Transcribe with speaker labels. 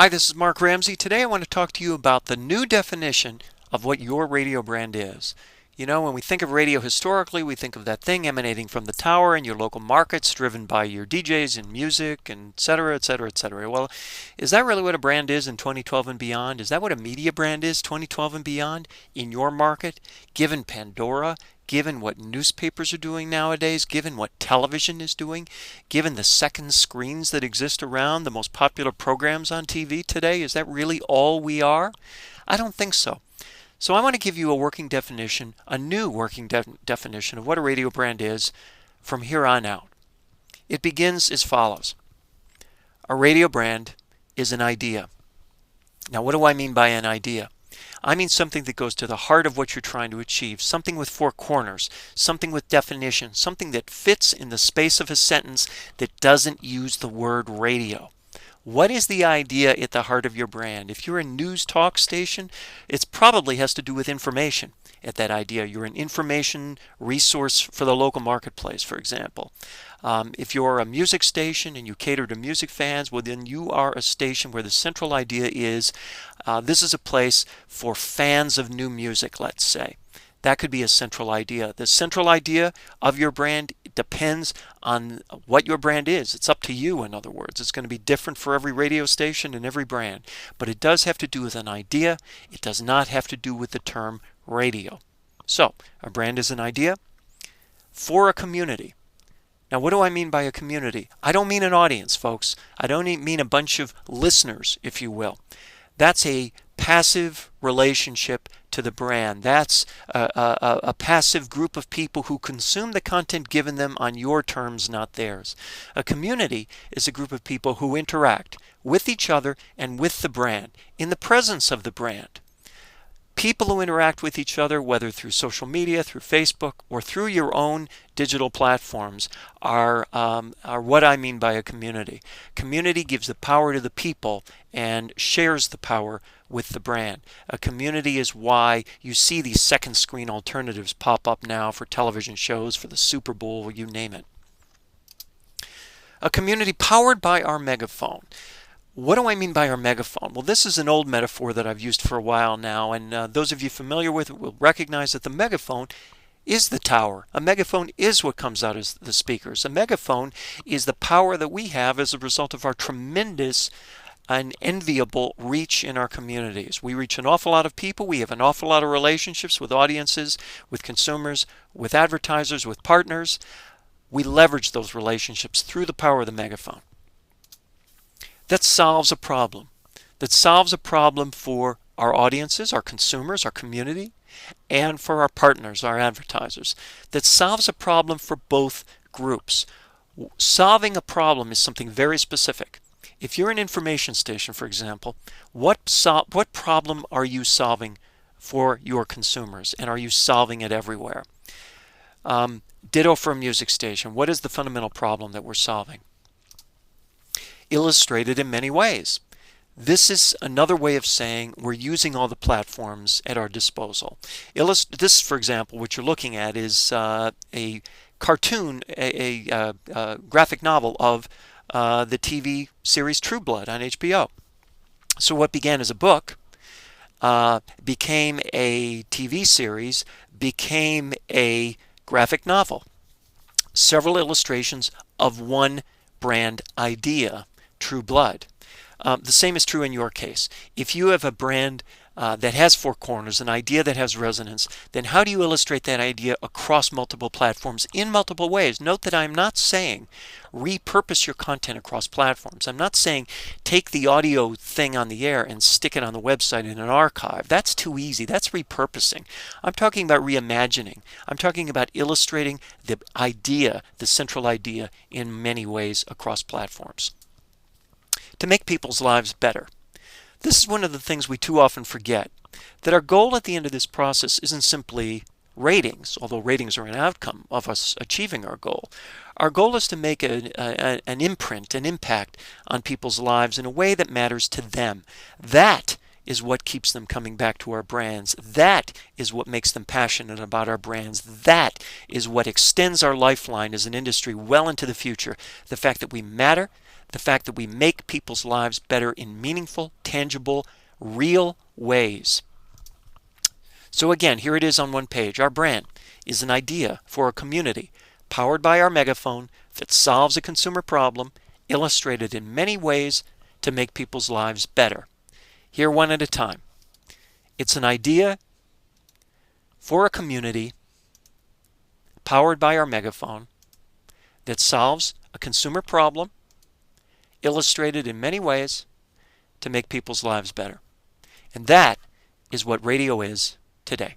Speaker 1: Hi, this is Mark Ramsey. Today I want to talk to you about the new definition of what your radio brand is. You know, when we think of radio historically, we think of that thing emanating from the tower in your local markets, driven by your DJs and music, and et cetera, et cetera, et cetera. Well, is that really what a brand is in 2012 and beyond? Is that what a media brand is 2012 and beyond in your market? Given Pandora, given what newspapers are doing nowadays, given what television is doing, given the second screens that exist around the most popular programs on TV today, is that really all we are? I don't think so. So I want to give you a working definition, a new working definition of what a radio brand is from here on out. It begins as follows. A radio brand is an idea. Now, what do I mean by an idea? I mean something that goes to the heart of what you're trying to achieve, something with four corners, something with definition, something that fits in the space of a sentence that doesn't use the word radio. What is the idea at the heart of your brand? If you're a news talk station, it probably has to do with information at that idea. You're an information resource for the local marketplace, for example. If you're a music station and you cater to music fans, well, then you are a station where the central idea is this is a place for fans of new music, let's say. That could be a central idea. The central idea of your brand depends on what your brand is. It's up to you, in other words. It's going to be different for every radio station and every brand. But it does have to do with an idea. It does not have to do with the term radio. So, a brand is an idea for a community. Now, what do I mean by a community? I don't mean an audience, folks. I don't mean a bunch of listeners, if you will. That's a passive relationship to the brand. That's a passive group of people who consume the content given them on your terms, not theirs. A community is a group of people who interact with each other and with the brand, in the presence of the brand. People who interact with each other, whether through social media, through Facebook, or through your own digital platforms, are what I mean by a community. Community gives the power to the people and shares the power with the brand. A community is why you see these second screen alternatives pop up now for television shows, for the Super Bowl, you name it. A community powered by our megaphone. What do I mean by our megaphone? Well, this is an old metaphor that I've used for a while now, and those of you familiar with it will recognize that the megaphone is the tower. A megaphone is what comes out as the speakers. A megaphone is the power that we have as a result of our tremendous and enviable reach in our communities. We reach an awful lot of people. We have an awful lot of relationships with audiences, with consumers, with advertisers, with partners. We leverage those relationships through the power of the megaphone. That solves a problem. That solves a problem for our audiences, our consumers, our community, and for our partners, our advertisers. That solves a problem for both groups. Solving a problem is something very specific. If you're an information station, for example, what problem are you solving for your consumers, and are you solving it everywhere? Ditto for a music station. What is the fundamental problem that we're solving? Illustrated in many ways. This is another way of saying we're using all the platforms at our disposal. This, for example, what you're looking at is a cartoon, a graphic novel of the TV series True Blood on HBO. So what began as a book became a TV series, became a graphic novel. Several illustrations of one brand idea. True Blood. The same is true in your case. If you have a brand that has four corners, an idea that has resonance, then how do you illustrate that idea across multiple platforms in multiple ways? Note that I'm not saying repurpose your content across platforms. I'm not saying take the audio thing on the air and stick it on the website in an archive. That's too easy. That's repurposing. I'm talking about reimagining. I'm talking about illustrating the idea, the central idea, in many ways across platforms. To make people's lives better. This is one of the things we too often forget, that our goal at the end of this process isn't simply ratings, although ratings are an outcome of us achieving our goal. Our goal is to make an imprint, an impact on people's lives in a way that matters to them. That is what keeps them coming back to our brands. That is what makes them passionate about our brands. That is what extends our lifeline as an industry well into the future. The fact that we matter, the fact that we make people's lives better in meaningful, tangible, real ways. So again, here it is on one page. Our brand is an idea for a community powered by our megaphone that solves a consumer problem, illustrated in many ways to make people's lives better. Here, one at a time. It's an idea for a community powered by our megaphone that solves a consumer problem, illustrated in many ways to make people's lives better. And that is what radio is today.